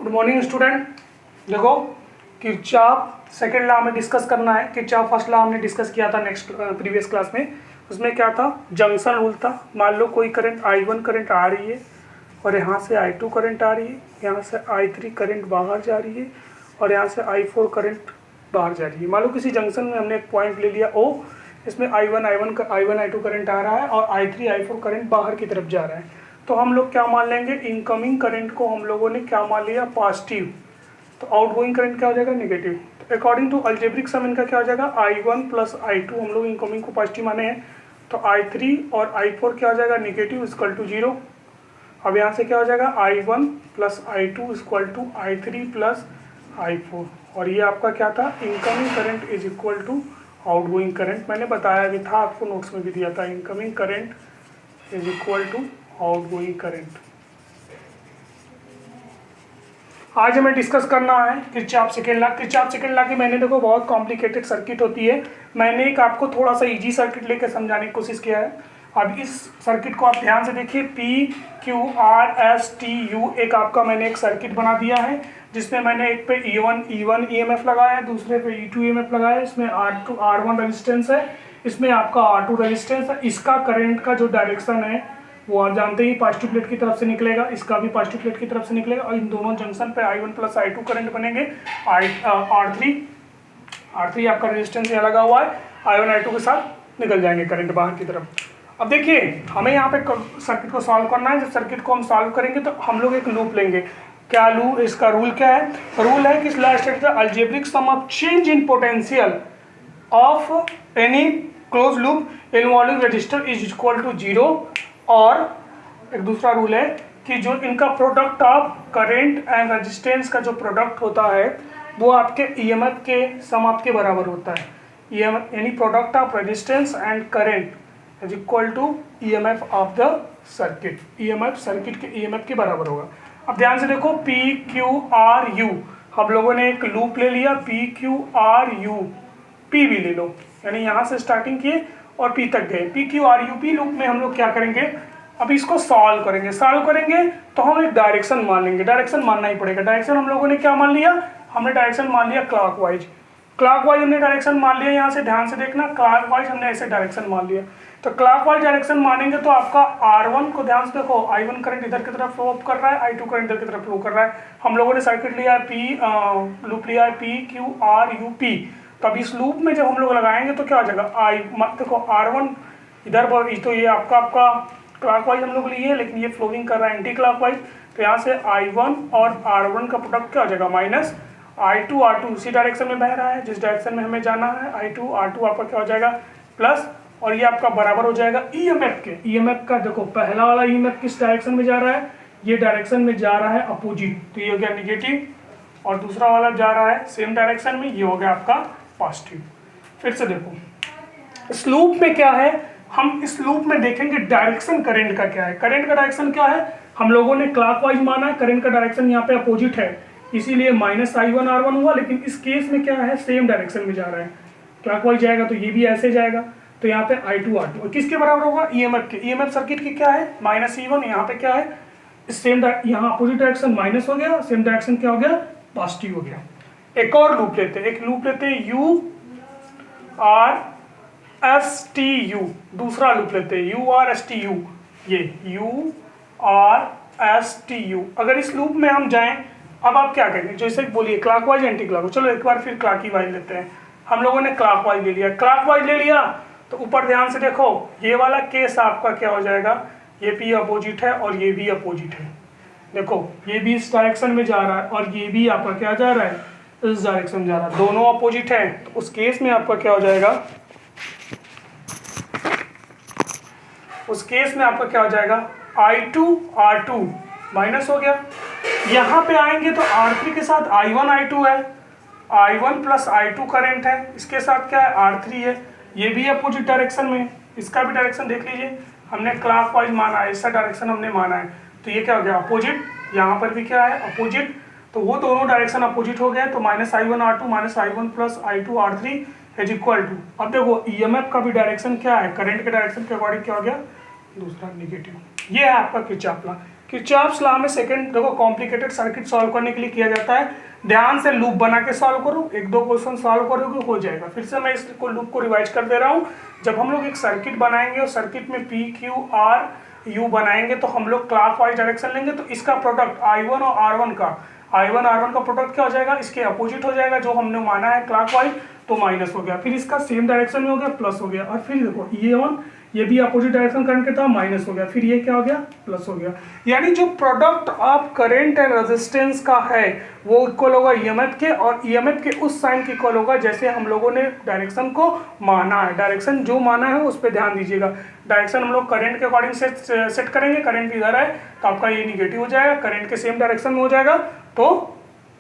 Good morning student. देखो Kirchhoff second law हमें discuss करना है। किरचॉफ फर्स्ट लॉ हमने डिस्कस किया था नेक्स्ट प्रीवियस क्लास में। उसमें क्या था, जंक्शन रूल था। मान लो कोई करंट I1 करंट आ रही है और यहाँ से I2 करंट आ रही है, यहाँ से I3 करंट बाहर जा रही है और यहाँ से I4 करंट बाहर जा रही है। मान लो किसी जंक्शन में हमने एक पॉइंट ले लिया O, इसमें I1 I2 करंट आ रहा है और I3 I4 करंट बाहर की तरफ जा रहा है। तो हम लोग क्या मान लेंगे, इनकमिंग करंट को हम लोगों ने क्या मान लिया, पॉजिटिव। तो आउटगोइंग करंट क्या हो जाएगा, नेगेटिव। तो अकॉर्डिंग टू अलजेब्रिक सम इनका क्या हो जाएगा, I1 प्लस I2 हम लोग इनकमिंग को पॉजिटिव माने हैं, तो I3 और I4 क्या हो जाएगा, नेगेटिव इक्वल टू 0। अब यहाँ से क्या हो जाएगा, I1 plus I2 equal to I3 plus I4। और ये आपका क्या था, incoming current is equal to outgoing current. मैंने बताया भी था, आपको नोट्स में भी दिया था, incoming current is equal to outgoing current. आज हमें डिस्कस करना है Kirchhoff second law. Kirchhoff second law की मैंने देखो बहुत कॉम्प्लिकेटेड सर्किट होती है, मैंने एक आपको थोड़ा सा इजी सर्किट लेकर समझाने की कोशिश किया है। अब इस सर्किट को आप ध्यान से देखिए, PQRSTU एक आपका मैंने एक सर्किट बना दिया है, जिसमें मैंने एक पे E1 EMF लगाया है, दूसरे पे E2 EMF लगाया है। इसमें R1 रेजिस्टेंस है, इसमें आपका R2 रेजिस्टेंस है। इसका करंट का जो डायरेक्शन है वो आप जानते ही पॉजिटिव प्लेट की तरफ से निकलेगा, इसका भी पॉजिटिव प्लेट की तरफ से निकलेगा और इन दोनों जंक्शन पे I1 प्लस I2 करंट बनेंगे। R3 आपका रेजिस्टेंस यहाँ लगा हुआ है, I1 I2 के साथ निकल जाएंगे करंट बाहर की तरफ। अब देखिए हमें यहाँ पे सर्किट को सॉल्व करना है। जब सर्किट को हम सॉल्व करेंगे तो हम लोग एक लूप लेंगे। क्या लूप, इसका रूल क्या है, रूल है कि algebraic sum of change in potential of any close loop involving resistor is equal to 0। और एक दूसरा रूल है कि जो इनका product of current and resistance का जो प्रोडक्ट होता है वो आपके EMF के सम ऑफ के बराबर होता है। EMF यानी product of resistance and current is equal to EMF of the circuit. EMF circuit के EMF के बराबर होगा। अब ध्यान से देखो, PQRU हम लोगों ने एक लूप ले लिया, PQRU P भी ले लो, यानी यहाँ से स्टार्टिंग किए और P तक गए। PQRUP लूप में हम लोग क्या करेंगे, अब इसको सॉल्व करेंगे तो हम एक डायरेक्शन मान लेंगे। डायरेक्शन मानना ही पड़ेगा। डायरेक्शन हम लोगों ने क्या मान लिया, हमने डायरेक्शन मान लिया क्लॉकवाइज हमने डायरेक्शन मान लिया। यहाँ से ध्यान से देखना, क्लॉकवाइज हमने ऐसे डायरेक्शन मान लिया। तो क्लॉकवाइज डायरेक्शन मानेंगे तो आपका R1 को ध्यान से देखो, I1 करंट इधर की तरफ फ्लो कर रहा है, I2 करंट इधर की तरफ फ्लो कर रहा है। हम लोगों ने सर्किट लिया है लूप लिया है PQRUP। तब इस लूप में जब हम लोग लगाएंगे तो क्या हो जाएगा, देखो R1 इधर पर, तो ये आपका क्लॉकवाइज हम लोग लिए हैं, लेकिन ये फ्लोइंग कर रहा है एंटी क्लॉकवाइज। तो यहाँ से I1 और R1 का प्रोडक्ट क्या हो जाएगा, माइनस I2 R2 उसी डायरेक्शन में बह रहा है जिस डायरेक्शन में हमें जाना है। I2 R2 आपका क्या हो जाएगा, प्लस, और ये आपका बराबर हो जाएगा EMF के। EMF का देखो, पहला वाला EMF किस डायरेक्शन में जा रहा है, ये डायरेक्शन में जा रहा है अपोजिट, तो ये हो गया निगेटिव। और दूसरा वाला जा रहा है सेम डायरेक्शन में, ये हो गया आपका पॉजिटिव। फिर से देखो इस लूप में क्या है, हम इस लूप में देखेंगे डायरेक्शन करंट का क्या है। करंट का डायरेक्शन क्या है, हम लोगों ने क्लॉकवाइज माना है, करंट का डायरेक्शन यहाँ पे अपोजिट है, इसीलिए माइनस I1 R1 हुआ। लेकिन इस केस में क्या है, सेम डायरेक्शन में जा रहा है, क्लॉकवाइज जाएगा तो ये भी ऐसे जाएगा। तो यहाँ पे I2 R2 और किसके बराबर होगा, EMF के। EMF सर्किट की क्या है, माइनस E1, यहाँ पे क्या है, सेम, यहाँ अपोजिट डायरेक्शन माइनस हो गया, सेम डायरेक्शन क्या हो गया, पॉजिटिव हो गया। एक और लूप लेते हैं, URSTU, दूसरा लूप लेते हैं URSTU, ये URSTU। अगर इस लूप में हम जाएं, अब आप क्या करेंगे, जैसे बोलिए क्लॉकवाइज एंटी क्लॉकवाइज। चलो एक बार फिर क्लॉकवाइज लेते हैं। हम लोगों ने क्लॉकवाइज ले लिया, तो ऊपर ध्यान से देखो, ये वाला केस आपका क्या हो जाएगा, ये P अपोजिट है और ये भी अपोजिट है। देखो ये भी इस डायरेक्शन में जा रहा है और ये भी आपका क्या जा रहा है, इस डायरेक्शन में जा रहा है, दोनों अपोजिट है। तो उस केस में आपका क्या हो जाएगा, I2 R2 माइनस हो गया। यहाँ पे आएंगे तो R3 के साथ I1 I2 है, I1 प्लस I2 करंट है, इसके साथ क्या है, R3 है, ये भी अपोजिट डायरेक्शन में। इसका भी डायरेक्शन देख लीजिए, हमने क्लॉकवाइज माना है, इसका डायरेक्शन हमने माना है, तो ये क्या हो गया, अपोजिट। यहाँ पर भी क्या है, अपोजिट। तो वो दोनों डायरेक्शन अपोजिट हो गए, तो minus I1 R2 minus I1 plus I2 R3 is equal to, अब देखो EMF का भी डायरेक्शन क्या है, करंट के डायरेक्शन के अकॉर्डिंग क्या हो गया, दूसरा निगेटिव। ये है आपका किरचॉफ लॉ। किरचॉफ्स लॉ में सेकंड देखो कॉम्प्लिकेटेड सर्किट सॉल्व करने के लिए किया जाता है, ध्यान से लूप बना के सॉल्व करो, एक दो क्वेश्चन सॉल्व करोगे हो जाएगा। फिर से मैं इसको लूप को रिवाइज कर दे रहा हूँ। जब हम लोग एक सर्किट बनाएंगे और सर्किट में पी क्यू आर यू बनाएंगे तो हम लोग क्लॉकवाइज डायरेक्शन लेंगे, तो इसका प्रोडक्ट I1 और R1 का प्रोडक्ट क्या हो जाएगा, इसके अपोजिट हो जाएगा, जो हमने माना है क्लॉकवाइज तो माइनस हो गया, फिर इसका सेम डायरेक्शन में हो गया प्लस हो गया, और फिर देखो ये ऑन ये भी अपोजिट डायरेक्शन करंट के था माइनस हो गया, फिर ये क्या हो गया प्लस हो गया। यानी जो product of current and resistance का है वो इक्वल होगा ईएमएफ के, और ईएमएफ के उस साइन के इक्वल होगा जैसे हम लोगों ने डायरेक्शन को माना है। डायरेक्शन जो माना है उस पर ध्यान दीजिएगा। डायरेक्शन हम लोग करंट के अकॉर्डिंग सेट करेंगे, करंट इधर है तो आपका ये निगेटिव हो जाएगा, करंट के सेम डायरेक्शन में हो जाएगा तो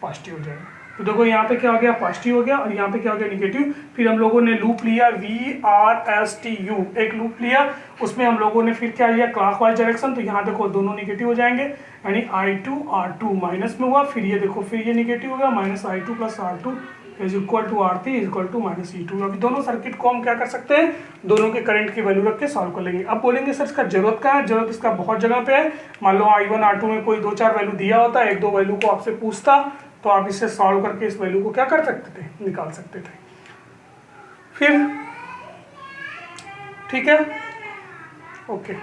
पॉजिटिव हो जाएगा। तो देखो यहाँ पे क्या हो गया पॉजिटिव हो गया, और यहाँ पे क्या हो गया निगेटिव। फिर हम लोगों ने लूप लिया VRSTU, एक लूप लिया, उसमें हम लोगों ने फिर क्या लिया क्लॉकवाइज डायरेक्शन, तो यहाँ देखो दोनों निगेटिव हो जाएंगे, यानी I2 R2 माइनस में हुआ, फिर ये देखो फिर ये निगेटिव हो गया, minus I2 plus R2 is equal to R3 is equal to minus E2। अभी दोनों सर्किट को हम क्या कर सकते हैं, दोनों के करंट की वैल्यू रख के सॉल्व कर लेंगे। अब बोलेंगे सर इसका जरूरत क्या है, जरूरत इसका बहुत जगह पे है। मान लो I1 R2 में कोई 2-4 वैल्यू दिया होता है, एक दो वैल्यू को आपसे पूछता तो आप इसे सॉल्व करके इस वैल्यू को क्या कर सकते थे, निकाल सकते थे। फिर ठीक है, ओके।